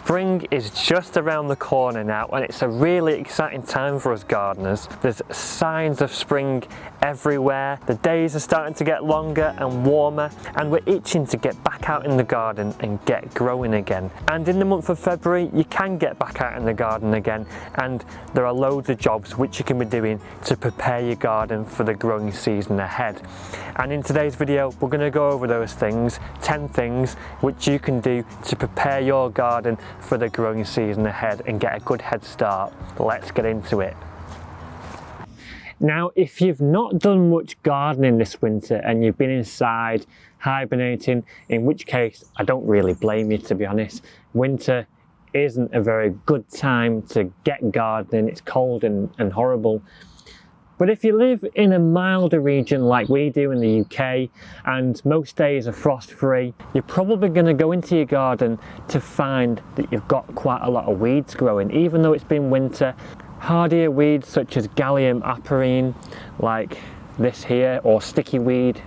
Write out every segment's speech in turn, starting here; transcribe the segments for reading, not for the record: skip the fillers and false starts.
Spring is just around the corner now, and it's a really exciting time for us gardeners. There's signs of spring everywhere. The days are starting to get longer and warmer, and we're itching to get back out in the garden and get growing again. And in the month of February, you can get back out in the garden again, and there are loads of jobs which you can be doing to prepare your garden for the growing season ahead. And in today's video, we're going to go over those things, 10 things which you can do to prepare your garden for the growing season ahead and get a good head start. Let's get into it. Now, if you've not done much gardening this winter and you've been inside hibernating, in which case I don't really blame you, to be honest. Winter isn't a very good time to get gardening. It's cold and horrible. But if you live in a milder region like we do in the UK, and most days are frost-free, you're probably going to go into your garden to find that you've got quite a lot of weeds growing. Even though it's been winter, hardier weeds such as Gallium aperine, like this here, or sticky weed,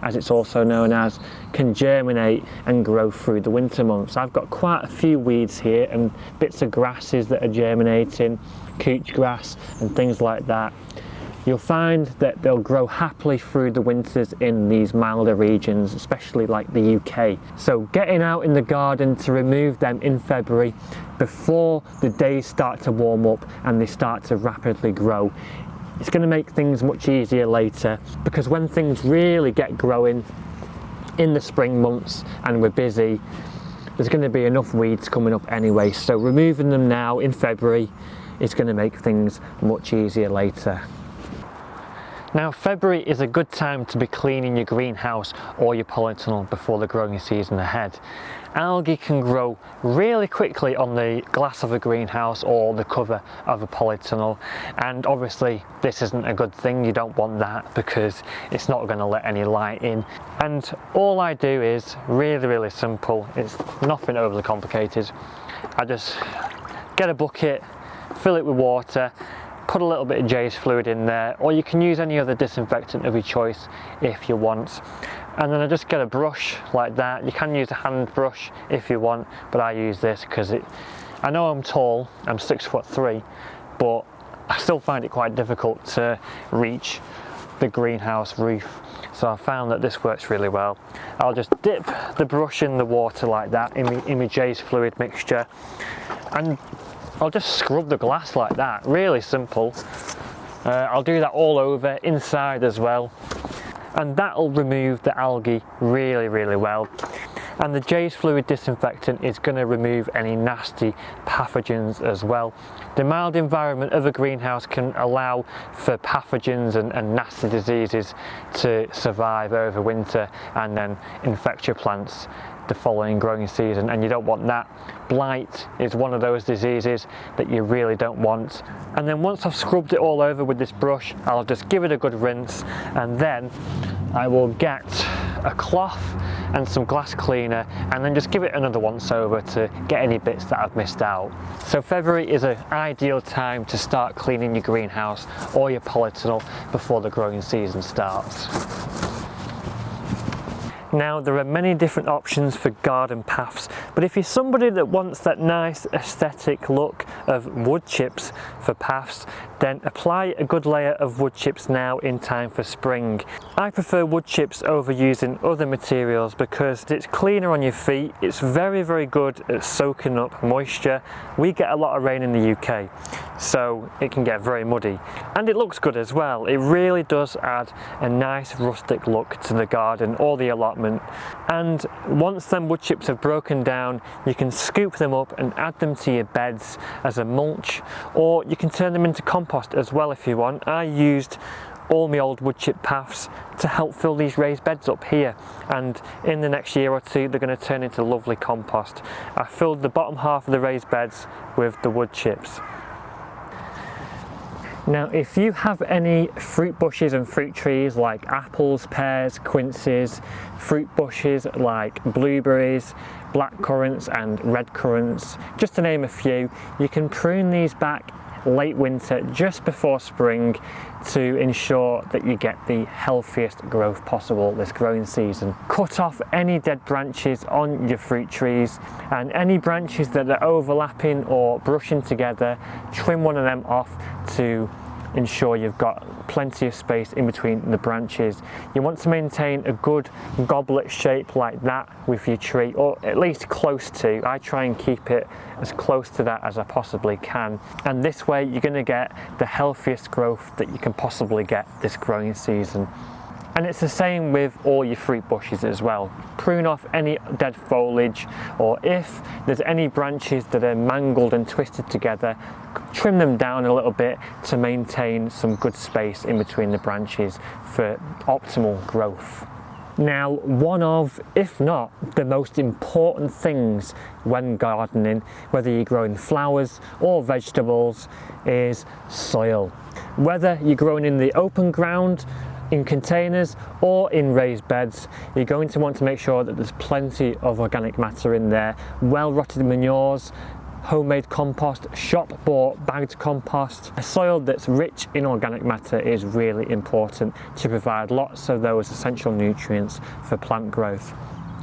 as it's also known as, can germinate and grow through the winter months. I've got quite a few weeds here and bits of grasses that are germinating, couch grass and things like that. You'll find that they'll grow happily through the winters in these milder regions, especially like the UK. So getting out in the garden to remove them in February before the days start to warm up and they start to rapidly grow, it's going to make things much easier later, because when things really get growing in the spring months and we're busy, there's going to be enough weeds coming up anyway. So removing them now in February is going to make things much easier later. Now, February is a good time to be cleaning your greenhouse or your polytunnel before the growing season ahead. Algae can grow really quickly on the glass of a greenhouse or the cover of a polytunnel, and obviously this isn't a good thing. You don't want that because it's not going to let any light in. And all I do is really simple. It's nothing overly complicated. I just get a bucket, fill it with water, put a little bit of J's fluid in there, or you can use any other disinfectant of your choice if you want. And then I just get a brush like that. You can use a hand brush if you want, but I use this because I know I'm tall, I'm 6'3", but I still find it quite difficult to reach the greenhouse roof. So I found that this works really well. I'll just dip the brush in the water like that, in my J's fluid mixture, and I'll just scrub the glass like that. Really simple. I'll do that all over, inside as well, and that'll remove the algae really well. And the J's fluid disinfectant is going to remove any nasty pathogens as well. The mild environment of a greenhouse can allow for pathogens and nasty diseases to survive over winter and then infect your plants the following growing season, and you don't want that. Blight is one of those diseases that you really don't want. And then once I've scrubbed it all over with this brush, I'll just give it a good rinse, and then I will get a cloth and some glass cleaner and then just give it another once over to get any bits that I've missed out. So February is an ideal time to start cleaning your greenhouse or your polytunnel before the growing season starts. Now, there are many different options for garden paths, but if you're somebody that wants that nice aesthetic look of wood chips for paths, then apply a good layer of wood chips now in time for spring. I prefer wood chips over using other materials because it's cleaner on your feet. It's very good at soaking up moisture. We get a lot of rain in the UK, so it can get very muddy, and it looks good as well. It really does add a nice rustic look to the garden or the allotment. And once them wood chips have broken down, you can scoop them up and add them to your beds as a mulch, or you can turn them into compost as well if you want. I used all my old wood chip paths to help fill these raised beds up here, and in the next year or two they're going to turn into lovely compost. I filled the bottom half of the raised beds with the wood chips. Now, if you have any fruit bushes and fruit trees like apples, pears, quinces, fruit bushes like blueberries, black currants and red currants, just to name a few, you can prune these back late winter, just before spring, to ensure that you get the healthiest growth possible this growing season. Cut off any dead branches on your fruit trees, and any branches that are overlapping or brushing together, trim one of them off to ensure you've got plenty of space in between the branches. You want to maintain a good goblet shape like that with your tree, or at least close to. I try and keep it as close to that as I possibly can, and this way you're going to get the healthiest growth that you can possibly get this growing season. And it's the same with all your fruit bushes as well. Prune off any dead foliage, or if there's any branches that are mangled and twisted together, trim them down a little bit to maintain some good space in between the branches for optimal growth. Now, one of, if not the most important things when gardening, whether you're growing flowers or vegetables, is soil. Whether you're growing in the open ground, in containers or in raised beds, you're going to want to make sure that there's plenty of organic matter in there. Well rotted manures, homemade compost, shop bought bagged compost. A soil that's rich in organic matter is really important to provide lots of those essential nutrients for plant growth.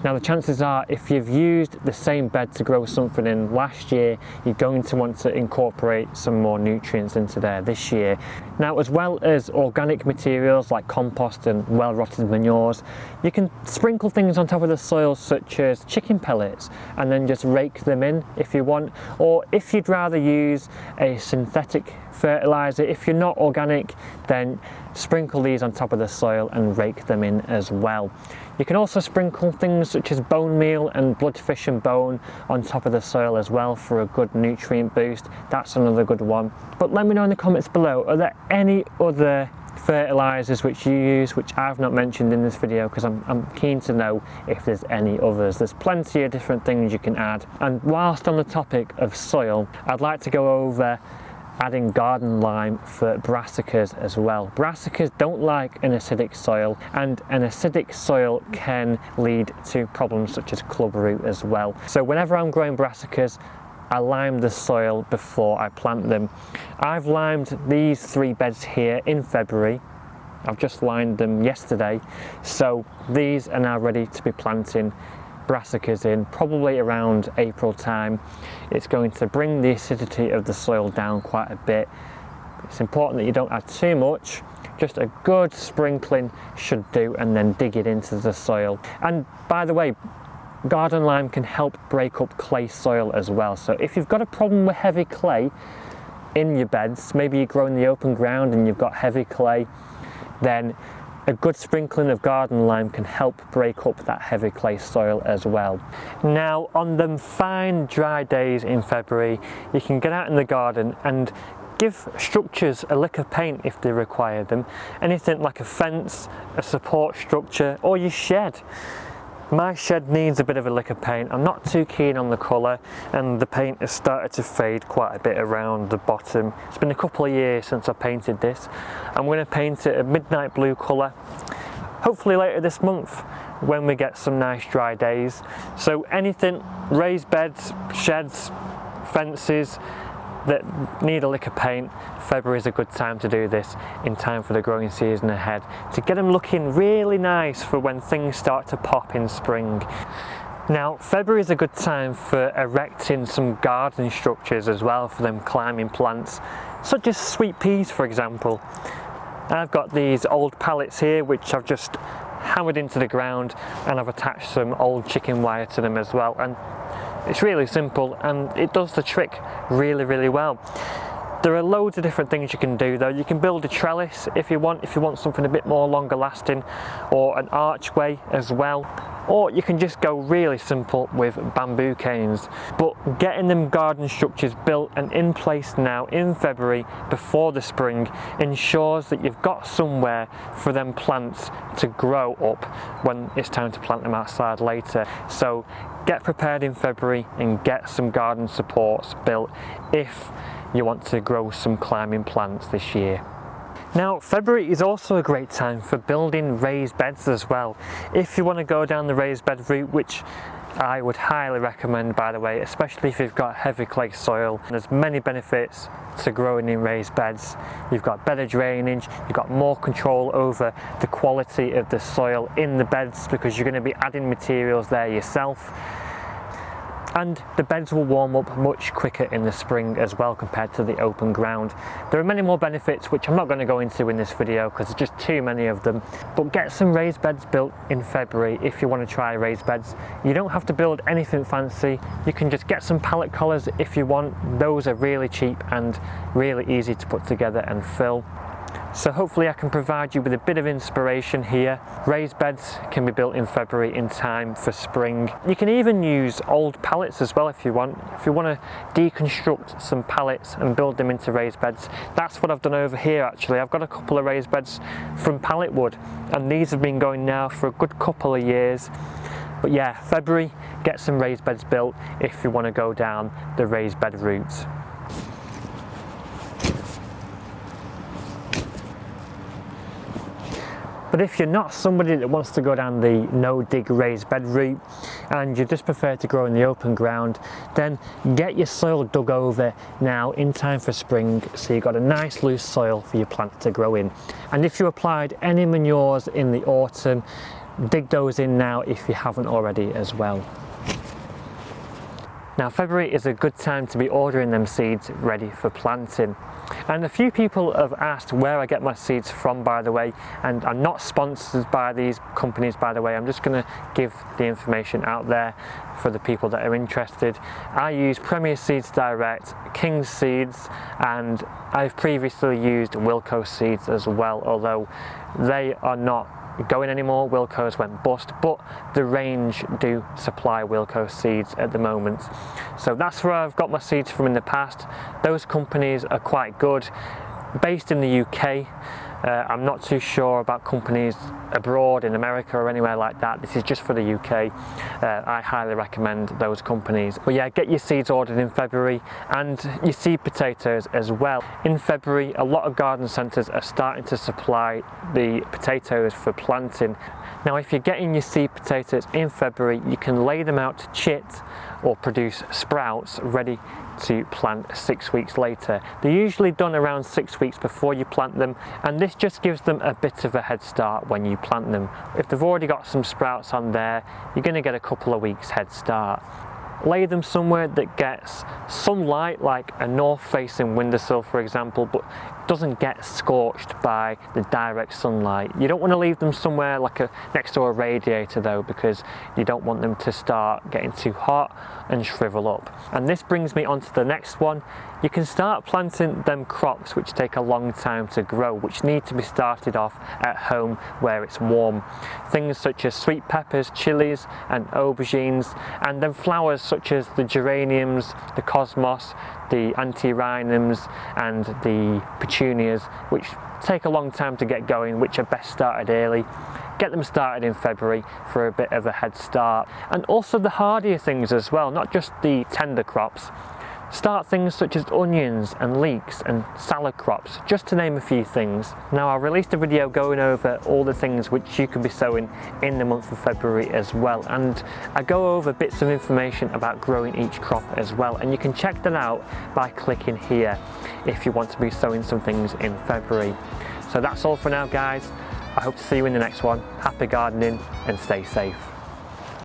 Now, the chances are, if you've used the same bed to grow something in last year, you're going to want to incorporate some more nutrients into there this year. Now, as well as organic materials like compost and well-rotted manures, you can sprinkle things on top of the soil such as chicken pellets and then just rake them in if you want. Or if you'd rather use a synthetic fertilizer, if you're not organic, then sprinkle these on top of the soil and rake them in as well. You can also sprinkle things such as bone meal and bloodfish and bone on top of the soil as well for a good nutrient boost. That's another good one. But let me know in the comments below, are there any other fertilizers which you use which I've not mentioned in this video, because I'm keen to know if there's any others. There's plenty of different things you can add. And whilst on the topic of soil, I'd like to go over adding garden lime for brassicas as well. Brassicas don't like an acidic soil, and an acidic soil can lead to problems such as clubroot as well. So whenever I'm growing brassicas, I lime the soil before I plant them. I've limed these 3 beds here in February. I've just lined them yesterday, so these are now ready to be planting brassicas in, probably around April time. It's going to bring the acidity of the soil down quite a bit. It's important that you don't add too much, just a good sprinkling should do, and then dig it into the soil. And by the way, garden lime can help break up clay soil as well. So if you've got a problem with heavy clay in your beds, maybe you grow in the open ground and you've got heavy clay, then a good sprinkling of garden lime can help break up that heavy clay soil as well. Now, on them fine dry days in February, you can get out in the garden and give structures a lick of paint if they require them. Anything like a fence, a support structure, or your shed. My shed needs a bit of a lick of paint. I'm not too keen on the colour, and the paint has started to fade quite a bit around the bottom. It's been a couple of years since I painted this. I'm going to paint it a midnight blue colour, hopefully later this month when we get some nice dry days. So anything, raised beds, sheds, fences that need a lick of paint, February is a good time to do this in time for the growing season ahead, to get them looking really nice for when things start to pop in spring. Now, February is a good time for erecting some garden structures as well for them climbing plants, such as sweet peas for example. I've got these old pallets here which I've just hammered into the ground, and I've attached some old chicken wire to them as well, and it's really simple and it does the trick really well. There are loads of different things you can do though. You can build a trellis if you want something a bit more longer lasting, or an archway as well, or you can just go really simple with bamboo canes. But getting them garden structures built and in place now in February before the spring ensures that you've got somewhere for them plants to grow up when it's time to plant them outside later. So get prepared in February and get some garden supports built if you want to grow some climbing plants this year. Now, February is also a great time for building raised beds as well. If you want to go down the raised bed route, which I would highly recommend, by the way, especially if you've got heavy clay soil. There's many benefits to growing in raised beds. You've got better drainage, you've got more control over the quality of the soil in the beds because you're going to be adding materials there yourself. And the beds will warm up much quicker in the spring as well compared to the open ground. There are many more benefits which I'm not going to go into in this video because there's just too many of them. But get some raised beds built in February if you want to try raised beds. You don't have to build anything fancy. You can just get some pallet collars if you want. Those are really cheap and really easy to put together and fill. So hopefully I can provide you with a bit of inspiration here. Raised beds can be built in February in time for spring. You can even use old pallets as well if you want. If you want to deconstruct some pallets and build them into raised beds, that's what I've done over here actually. I've got a couple of raised beds from pallet wood and these have been going now for a good couple of years. But yeah, February, get some raised beds built if you want to go down the raised bed route. But if you're not somebody that wants to go down the no-dig raised bed route and you just prefer to grow in the open ground, then get your soil dug over now in time for spring so you've got a nice loose soil for your plant to grow in. And if you applied any manures in the autumn, dig those in now if you haven't already as well. Now February is a good time to be ordering them seeds ready for planting. And a few people have asked where I get my seeds from, by the way, and I'm not sponsored by these companies, by the way. I'm just going to give the information out there for the people that are interested. I use Premier Seeds Direct, King's Seeds, and I've previously used Wilco Seeds as well, although they are not going anymore. Wilco's went bust, but the range do supply Wilco seeds at the moment. So that's where I've got my seeds from in the past. Those companies are quite good. Based in the UK, I'm not too sure about companies abroad in America or anywhere like that. This is just for the UK. I highly recommend those companies. But yeah, get your seeds ordered in February and your seed potatoes as well. In February, a lot of garden centres are starting to supply the potatoes for planting. Now, if you're getting your seed potatoes in February, you can lay them out to chit or produce sprouts ready to plant 6 weeks later. They're usually done around 6 weeks before you plant them, and this just gives them a bit of a head start when you plant them. If they've already got some sprouts on there, you're going to get a couple of weeks head start. Lay them somewhere that gets sunlight, like a north-facing windowsill for example, but doesn't get scorched by the direct sunlight. You don't want to leave them somewhere like next to a radiator though, because you don't want them to start getting too hot and shrivel up. And this brings me on to the next one. You can start planting them crops which take a long time to grow, which need to be started off at home where it's warm. Things such as sweet peppers, chilies and aubergines, and then flowers such as the geraniums, the cosmos, the antirrhinums and the petunias, which take a long time to get going, which are best started early. Get them started in February for a bit of a head start. And also the hardier things as well, not just the tender crops. Start things such as onions and leeks and salad crops, just to name a few things. Now, I released a video going over all the things which you could be sowing in the month of February as well, and I go over bits of information about growing each crop as well, and you can check that out by clicking here if you want to be sowing some things in February. So that's all for now, guys. I hope to see you in the next one. Happy gardening and stay safe.